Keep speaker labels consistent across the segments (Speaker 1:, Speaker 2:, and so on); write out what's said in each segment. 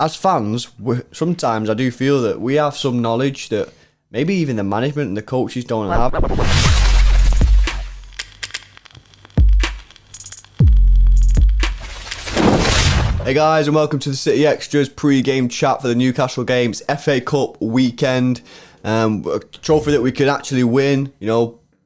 Speaker 1: as fans, sometimes I do feel that we have some knowledge that maybe even the management and the coaches don't have. Hey guys, and welcome to the City Extras pre-game chat for the Newcastle games, FA Cup weekend. A trophy that we could actually win,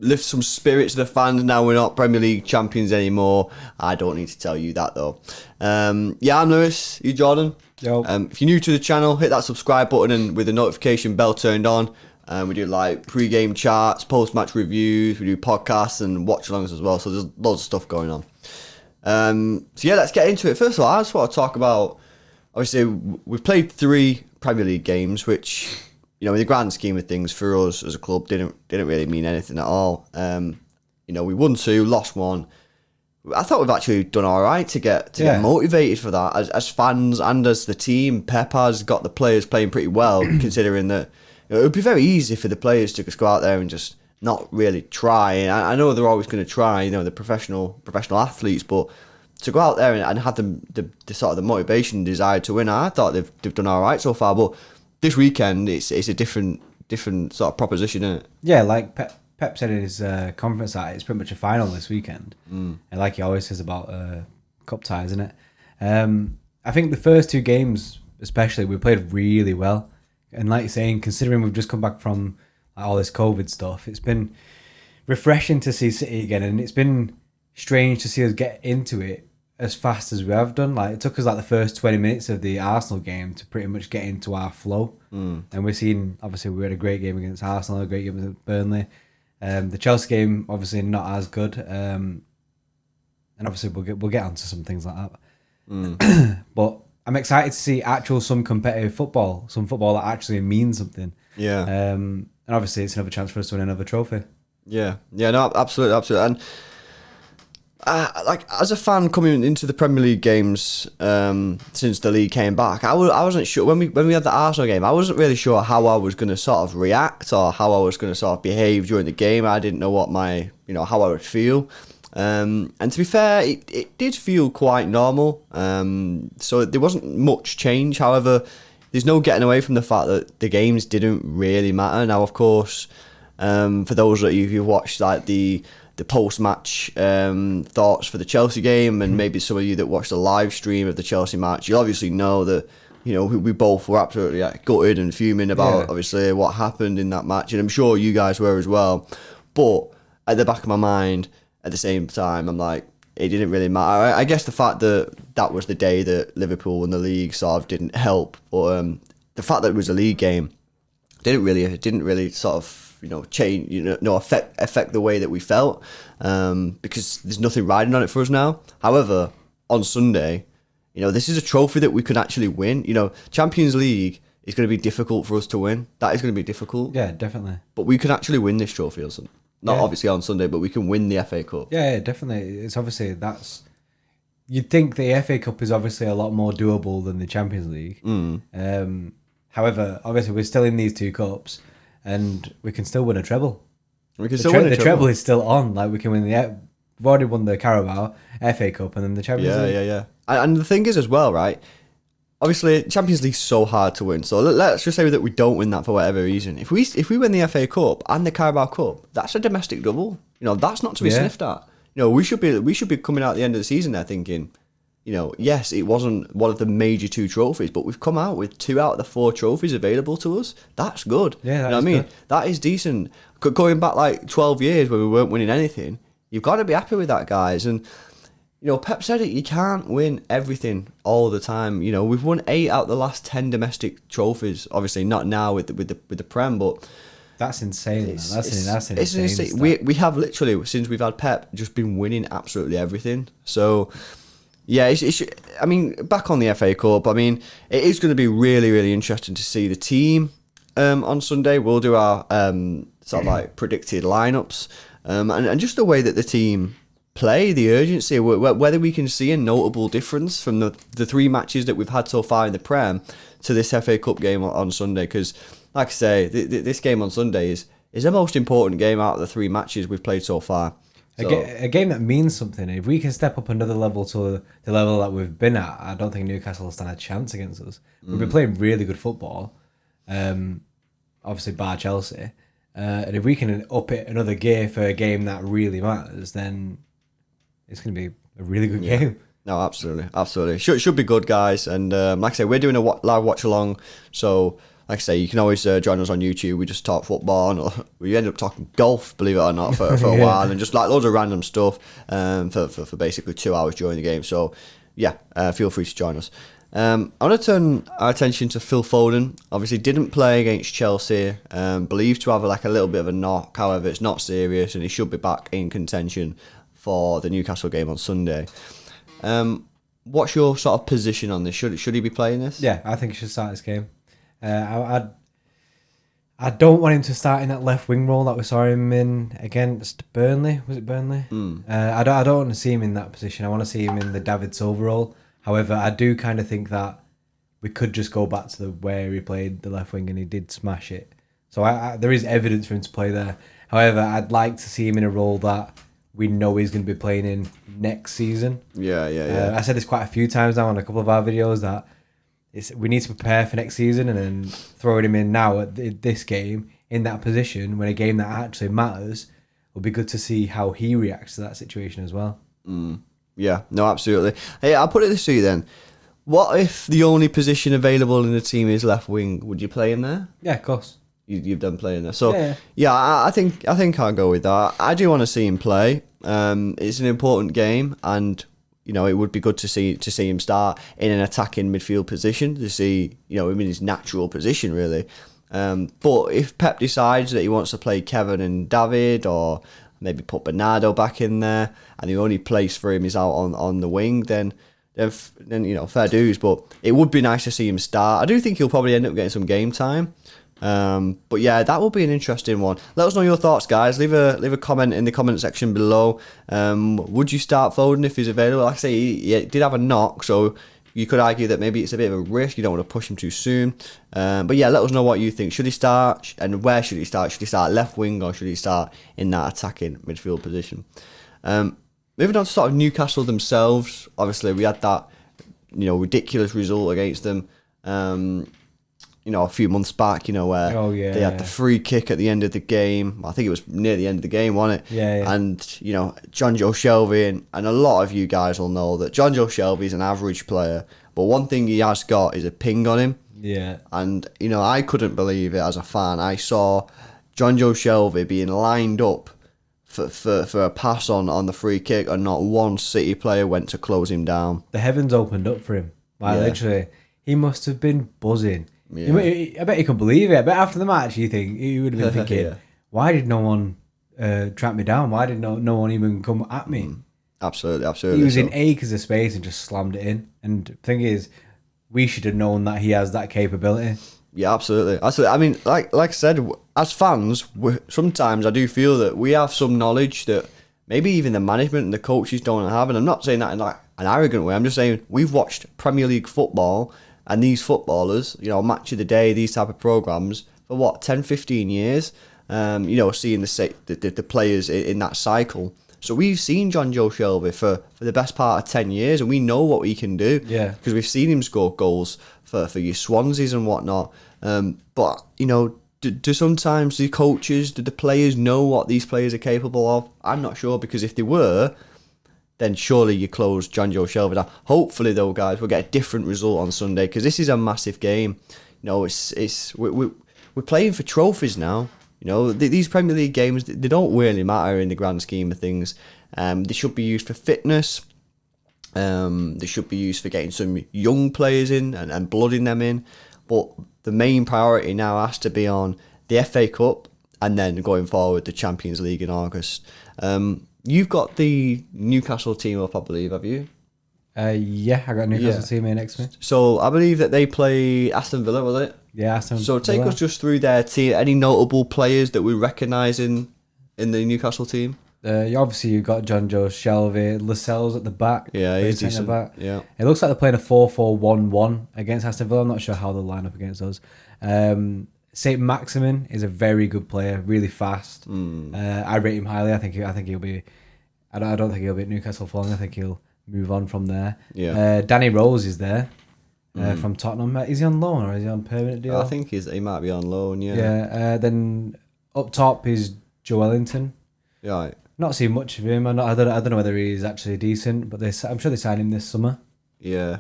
Speaker 1: lift some spirits to the fans. Now we're not Premier League champions anymore. I don't need to tell you that though. I'm Lewis, you Jordan.
Speaker 2: Yo.
Speaker 1: If you're new to the channel, hit that subscribe button and with the notification bell turned on. We do like pre-game charts, post-match reviews, we do podcasts and watch-alongs as well, so there's loads of stuff going on. Let's get into it. First of all, I just want to talk about, obviously, we've played 3 Premier League games, which, in the grand scheme of things, for us as a club, didn't really mean anything at all. We won 2, lost 1. I thought we've actually done all right to get motivated for that as fans and as the team. Pep has got the players playing pretty well, considering that it would be very easy for the players to just go out there and just not really try. And I know they're always going to try, the professional athletes, but to go out there and have the sort of the motivation and desire to win, I thought they've done all right so far. But this weekend, it's a different sort of proposition, isn't it?
Speaker 2: Yeah, like Pep said in his conference that it's pretty much a final this weekend. And like he always says about cup ties, isn't it? I think the first 2 games, especially, we played really well. And like you're saying, considering we've just come back from all this COVID stuff, it's been refreshing to see City again, and it's been strange to see us get into it as fast as we have done. Like, it took us like the first 20 minutes of the Arsenal game to pretty much get into our flow. And we're seeing, obviously, we had a great game against Arsenal, a great game against Burnley. The Chelsea game, obviously, not as good. And obviously, we'll get onto some things like that. But I'm excited to see some competitive football, some football that actually means something.
Speaker 1: Yeah.
Speaker 2: And obviously, it's another chance for us to win another trophy.
Speaker 1: Yeah, no, absolutely. And as a fan coming into the Premier League games since the league came back, I wasn't sure when we had the Arsenal game. I wasn't really sure how I was going to sort of react or how I was going to sort of behave during the game. I didn't know what how I would feel. And to be fair, it did feel quite normal. So there wasn't much change. However, there's no getting away from the fact that the games didn't really matter. Now, of course, for those of you who watched like the post-match thoughts for the Chelsea game, and maybe some of you that watched the live stream of the Chelsea match, you obviously know that we both were absolutely gutted and fuming about obviously what happened in that match, and I'm sure you guys were as well. But at the back of my mind, at the same time, I'm like, it didn't really matter. I guess the fact that was the day that Liverpool won the league sort of didn't help, but the fact that it was a league game didn't really sort of change, affect the way that we felt, because there's nothing riding on it for us now. However, on Sunday, this is a trophy that we could actually win. Champions League is going to be difficult for us to win. That is going to be difficult.
Speaker 2: Yeah, definitely.
Speaker 1: But we can actually win this trophy or something. Not obviously on Sunday, but we can win the FA Cup.
Speaker 2: Yeah, definitely. It's obviously you'd think the FA Cup is obviously a lot more doable than the Champions League. However, obviously we're still in these 2 cups, and we can still win a treble. The treble is still on. Like, we can win we've already won the Carabao, FA Cup, and then the Champions League.
Speaker 1: Yeah. And the thing is as well, right? Obviously, Champions League's so hard to win. So let's just say that we don't win that for whatever reason. If we win the FA Cup and the Carabao Cup, that's a domestic double. That's not to be sniffed at. We should be coming out at the end of the season there thinking, yes, it wasn't one of the major 2 trophies, but we've come out with 2 out of the 4 trophies available to us. That's good.
Speaker 2: Yeah,
Speaker 1: what I mean? Good. That is decent. Going back like 12 years where we weren't winning anything, you've got to be happy with that, guys. And Pep said it, you can't win everything all the time. We've won 8 out of the last 10 domestic trophies. Obviously not now with the Prem, but
Speaker 2: that's insane. That's insane.
Speaker 1: We have literally, since we've had Pep, just been winning absolutely everything. So yeah, back on the FA Cup, it is going to be really, really interesting to see the team on Sunday. We'll do our sort of like predicted lineups, and just the way that the team play, the urgency, whether we can see a notable difference from the 3 matches that we've had so far in the Prem to this FA Cup game on Sunday. Because, like I say, this game on Sunday is the most important game out of the 3 matches we've played so far.
Speaker 2: A game that means something. If we can step up another level to the level that we've been at, I don't think Newcastle will stand a chance against us. We've been playing really good football, obviously bar Chelsea. And if we can up it another gear for a game that really matters, then it's going to be a really good game.
Speaker 1: No, absolutely. Should be good, guys. And like I say, we're doing a live watch along. So, like I say, you can always join us on YouTube. We just talk football, and we end up talking golf, believe it or not, for a while, and just like loads of random stuff for basically 2 hours during the game. So, yeah, feel free to join us. I want to turn our attention to Phil Foden. Obviously, didn't play against Chelsea. Believed to have a little bit of a knock. However, it's not serious, and he should be back in contention for the Newcastle game on Sunday. What's your sort of position on this? Should he be playing this?
Speaker 2: Yeah, I think he should start this game. I don't want him to start in that left wing role that we saw him in against Burnley. Was it Burnley? I don't want to see him in that position. I want to see him in the David Silva role. However, I do kind of think that we could just go back to where he played the left wing and he did smash it. So there is evidence for him to play there. However, I'd like to see him in a role that we know he's going to be playing in next season.
Speaker 1: Yeah.
Speaker 2: I said this quite a few times now on a couple of our videos that we need to prepare for next season, and then throwing him in now at this game in that position when a game that actually matters will be good to see how he reacts to that situation as well.
Speaker 1: Yeah, no, absolutely. Hey, I'll put it this to you then. What if the only position available in the team is left wing? Would you play him there?
Speaker 2: Yeah, of course.
Speaker 1: You've done playing there, so yeah. I think I'll go with that. I do want to see him play. It's an important game, and it would be good to see him start in an attacking midfield position to see him in his natural position really. But if Pep decides that he wants to play Kevin and David, or maybe put Bernardo back in there, and the only place for him is out on the wing, then fair dues. But it would be nice to see him start. I do think he'll probably end up getting some game time. But yeah, that will be an interesting one. Let us know your thoughts, guys. Leave a comment in the comment section below. Would you start Foden if he's available? Like I say, he did have a knock, so you could argue that maybe it's a bit of a risk. You don't want to push him too soon. But yeah, let us know what you think. Should he start, and where should he start? Should he start left wing, or should he start in that attacking midfield position? Moving on to sort of Newcastle themselves. Obviously, we had that ridiculous result against them. A few months back, where they had the free kick at the end of the game. I think it was near the end of the game, wasn't it?
Speaker 2: Yeah.
Speaker 1: And, Jonjo Shelvey, and a lot of you guys will know that Jonjo Shelvey is an average player, but one thing he has got is a ping on him.
Speaker 2: Yeah.
Speaker 1: And, I couldn't believe it as a fan. I saw Jonjo Shelvey being lined up for a pass on the free kick, and not one City player went to close him down.
Speaker 2: The heavens opened up for him. Literally, he must have been buzzing. Yeah. I bet he couldn't believe it. I bet after the match, he would have been thinking, why did no one track me down? Why did no one even come at me?
Speaker 1: Absolutely.
Speaker 2: He was in acres of space and just slammed it in. And the thing is, we should have known that he has that capability.
Speaker 1: Yeah, absolutely. I mean, like I said, as fans, sometimes I do feel that we have some knowledge that maybe even the management and the coaches don't have. And I'm not saying that in an arrogant way. I'm just saying we've watched Premier League football, and these footballers, Match of the Day, these type of programs for 10, 15 years. Seeing the players in that cycle. So we've seen Jonjo Shelvey for the best part of 10 years, and we know what he can do.
Speaker 2: Yeah.
Speaker 1: Because we've seen him score goals for your Swanseas and whatnot. But do sometimes the coaches, do the players know what these players are capable of? I'm not sure, because if they were, then surely you close Jonjo Shelvey down. Hopefully, though, guys, we'll get a different result on Sunday, because this is a massive game. We're playing for trophies now. These Premier League games, they don't really matter in the grand scheme of things. They should be used for fitness. They should be used for getting some young players in and blooding them in. But the main priority now has to be on the FA Cup, and then going forward, the Champions League in August. You've got the Newcastle team up, I believe, have you?
Speaker 2: Yeah, I got Newcastle team here next to me.
Speaker 1: So I believe that they play Aston Villa, was it?
Speaker 2: Yeah, Aston Villa.
Speaker 1: So take us just through their team. Any notable players that we recognise in the Newcastle team?
Speaker 2: Obviously, you've got Jonjo Shelvey, Lascelles at the back.
Speaker 1: Yeah, he's decent.
Speaker 2: Back.
Speaker 1: Yeah.
Speaker 2: It looks like they're playing a 4-4-1-1 against Aston Villa. I'm not sure how they'll line up against us. Saint Maximin is a very good player, really fast. I rate him highly. I think he'll be I don't think he'll be at Newcastle for long. I think he'll move on from there.
Speaker 1: Yeah.
Speaker 2: Danny Rose is there from Tottenham. Is he on loan or is he on permanent deal?
Speaker 1: I think he might be on loan. Yeah.
Speaker 2: Yeah. Then up top is Joe Wellington.
Speaker 1: Right.
Speaker 2: Not seen much of him. I don't know whether he's actually decent, but I'm sure they signed him this summer.
Speaker 1: Yeah.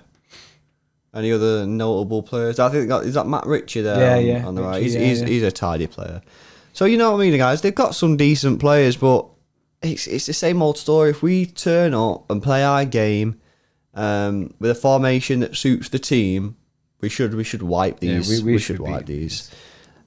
Speaker 1: Any other notable players? I think is that Matt Ritchie there on the right. He's a tidy player. So you know what I mean, guys. They've got some decent players, but it's the same old story. If we turn up and play our game with a formation that suits the team, we should wipe these.
Speaker 2: Yeah, we
Speaker 1: should wipe these.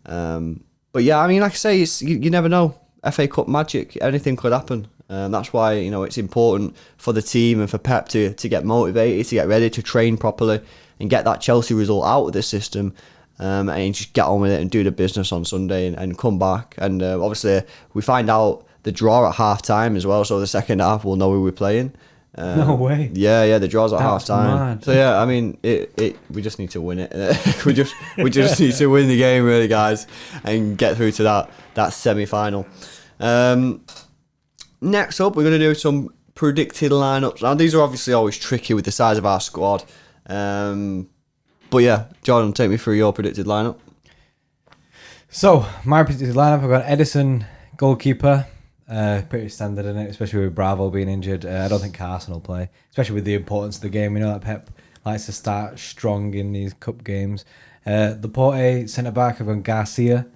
Speaker 1: But yeah, I mean, like I say, you never know. FA Cup magic, anything could happen. That's why it's important for the team and for Pep to get motivated, to get ready, to train properly, and get that Chelsea result out of the system, and just get on with it and do the business on Sunday and come back. And obviously, we find out the draw at half time as well, so the second half we'll know who we're playing.
Speaker 2: No way.
Speaker 1: Yeah, the draw's at half time.
Speaker 2: Mad.
Speaker 1: So yeah, I mean, we just need to win it. we just need to win the game, really, guys, and get through to that semi-final. Next up, we're going to do some predicted lineups. Now, these are obviously always tricky with the size of our squad. But yeah, Jordan, take me through your predicted lineup.
Speaker 2: So, my predicted lineup, I've got Edison, goalkeeper. Pretty standard in it, especially with Bravo being injured. I don't think Carson will play, especially with the importance of the game. We know that Pep likes to start strong in these cup games. Laporte, centre-back, I've got Garcia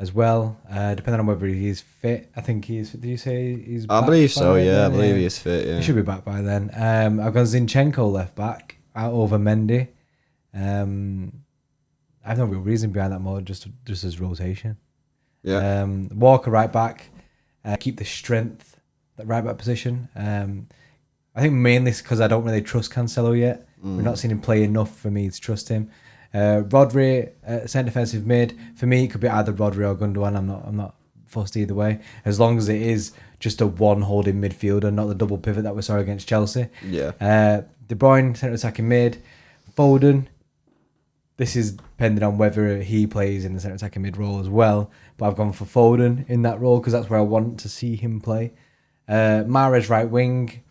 Speaker 2: as well, depending on whether he's fit. I think he's fit. Did you say he's back?
Speaker 1: I believe so, yeah.
Speaker 2: Then?
Speaker 1: I believe he is fit, yeah.
Speaker 2: He should be back by then. I've got Zinchenko left back out over Mendy. I have no real reason behind that more, just as rotation.
Speaker 1: Yeah.
Speaker 2: Walker right back. Keep the strength at right back position. I think mainly because I don't really trust Cancelo yet. We've not seen him play enough for me to trust him. Rodri, centre defensive mid. For me, it could be either Rodri or Gundogan. I'm not fussed either way, as long as it is just a one holding midfielder, not the double pivot that we saw against Chelsea.
Speaker 1: Yeah.
Speaker 2: De Bruyne, centre attacking mid. Foden. This is depending on whether he plays in the centre attacking mid role as well. But I've gone for Foden in that role because that's where I want to see him play. Mahrez right wing,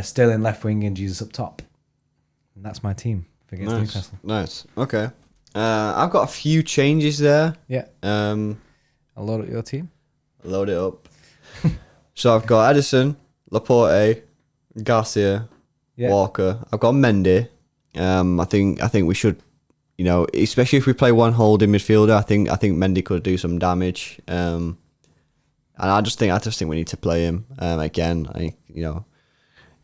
Speaker 2: Sterling left wing, and Jesus up top. And that's my team against Newcastle.
Speaker 1: Nice. Okay. I've got a few changes there.
Speaker 2: Yeah.
Speaker 1: I'll
Speaker 2: load up your team.
Speaker 1: Load it up. So I've got Edison, Laporte, Garcia, Walker. I've got Mendy. I think we should, especially if we play one holding midfielder, I think Mendy could do some damage. And I just think we need to play him again. He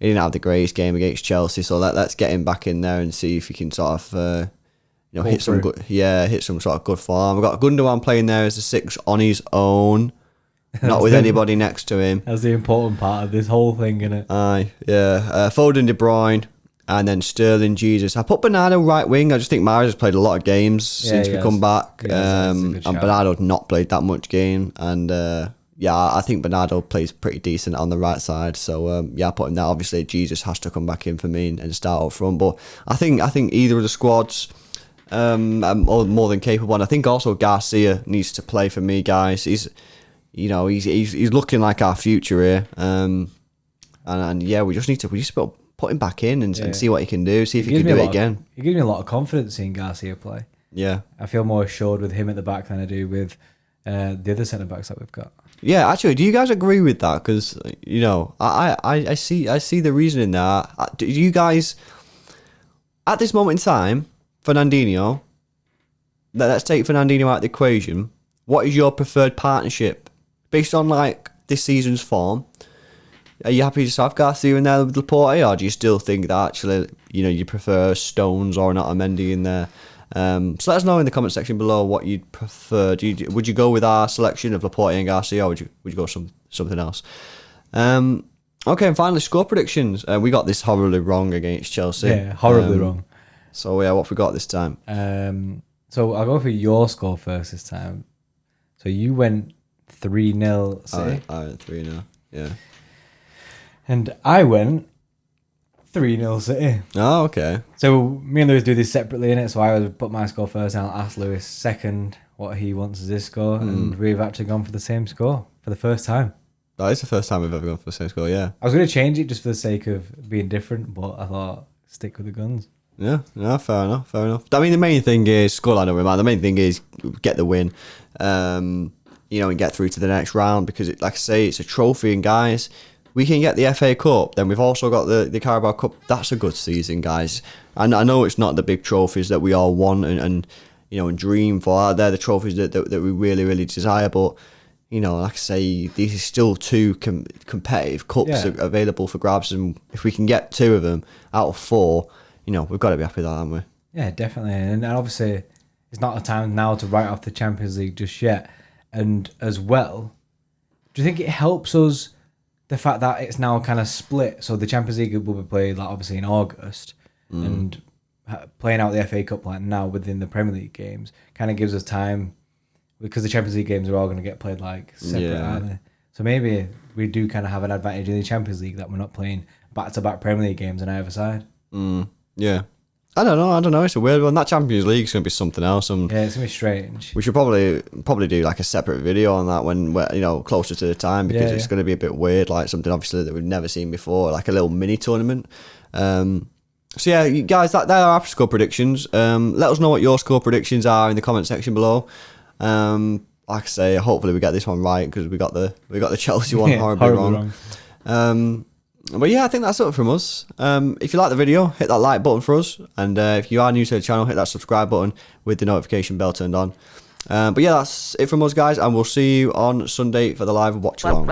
Speaker 1: didn't have the greatest game against Chelsea, so let's get him back in there and see if he can sort of hit some sort of good form. We've got Gundogan playing there as a 6 on his own, not with anybody next to him.
Speaker 2: That's the important part of this whole thing, isn't it?
Speaker 1: Aye, yeah. Foden, De Bruyne. And then Sterling, Jesus. I put Bernardo right wing. I just think Mahrez has played a lot of games since we come back. And Bernardo's not played that much game. And I think Bernardo plays pretty decent on the right side. So I put him there. Obviously, Jesus has to come back in for me and start up front. But I think either of the squads are more than capable. And I think also Garcia needs to play for me, guys. He's looking like our future here. We just put him back in and see what he can do, see if he can do it again.
Speaker 2: It gives me a lot of confidence seeing Garcia play.
Speaker 1: Yeah.
Speaker 2: I feel more assured with him at the back than I do with the other centre-backs that we've got.
Speaker 1: Yeah, actually, do you guys agree with that? Because, I see the reason in that. Do you guys, at this moment in time, Fernandinho, let's take Fernandinho out of the equation, what is your preferred partnership? Based on, this season's form, are you happy to have Garcia in there with Laporte, or do you still think that actually, you prefer Stones or not Mendy in there? So let us know in the comment section below what you'd prefer. Would you go with our selection of Laporte and Garcia, or would you go something else? Okay, and finally, score predictions. We got this horribly wrong against Chelsea.
Speaker 2: Yeah, horribly wrong.
Speaker 1: So yeah, what have we got this time?
Speaker 2: So I'll go for your score first this time. So you went 3-0 City.
Speaker 1: I went 3-0, yeah.
Speaker 2: And I went 3-0 City.
Speaker 1: Oh, okay.
Speaker 2: So me and Lewis do this separately, innit? So I would put my score first and I'll ask Lewis second what he wants as his score. And we've actually gone for the same score for the first time.
Speaker 1: That is the first time we've ever gone for the same score. Yeah.
Speaker 2: I was going to change it just for the sake of being different, but I thought stick with the guns.
Speaker 1: Yeah, fair enough. I mean, the main thing is scoreline don't really matter. The main thing is get the win, and get through to the next round because, like I say, it's a trophy. And guys, we can get the FA Cup. Then we've also got the Carabao Cup. That's a good season, guys. And I know it's not the big trophies that we all want and dream for. They're the trophies that we really, really desire. But like I say, these are still two competitive cups available for grabs, and if we can get 2 of them out of 4. We've got to be happy with that, haven't we?
Speaker 2: Yeah, definitely. And obviously, it's not a time now to write off the Champions League just yet. And as well, do you think it helps us, the fact that it's now kind of split? So the Champions League will be played, like, obviously in August, and playing out the FA Cup like now within the Premier League games kind of gives us time, because the Champions League games are all going to get played like separate, aren't they? So maybe we do kind of have an advantage in the Champions League that we're not playing back-to-back Premier League games on either side.
Speaker 1: Yeah. I don't know. It's a weird one. That Champions League is going to be something else.
Speaker 2: Yeah, it's going to be strange.
Speaker 1: We should probably do like a separate video on that when we're closer to the time, because it's going to be a bit weird, like something obviously that we've never seen before, like a little mini tournament. So yeah, you guys, that are our score predictions. Let us know what your score predictions are in the comment section below. Like I say, hopefully we get this one right, because we got the Chelsea one horribly wrong. But yeah, I think that's it from us. If you like the video, hit that like button for us. And if you are new to the channel, hit that subscribe button with the notification bell turned on. But yeah, that's it from us, guys. And we'll see you on Sunday for the live watch along.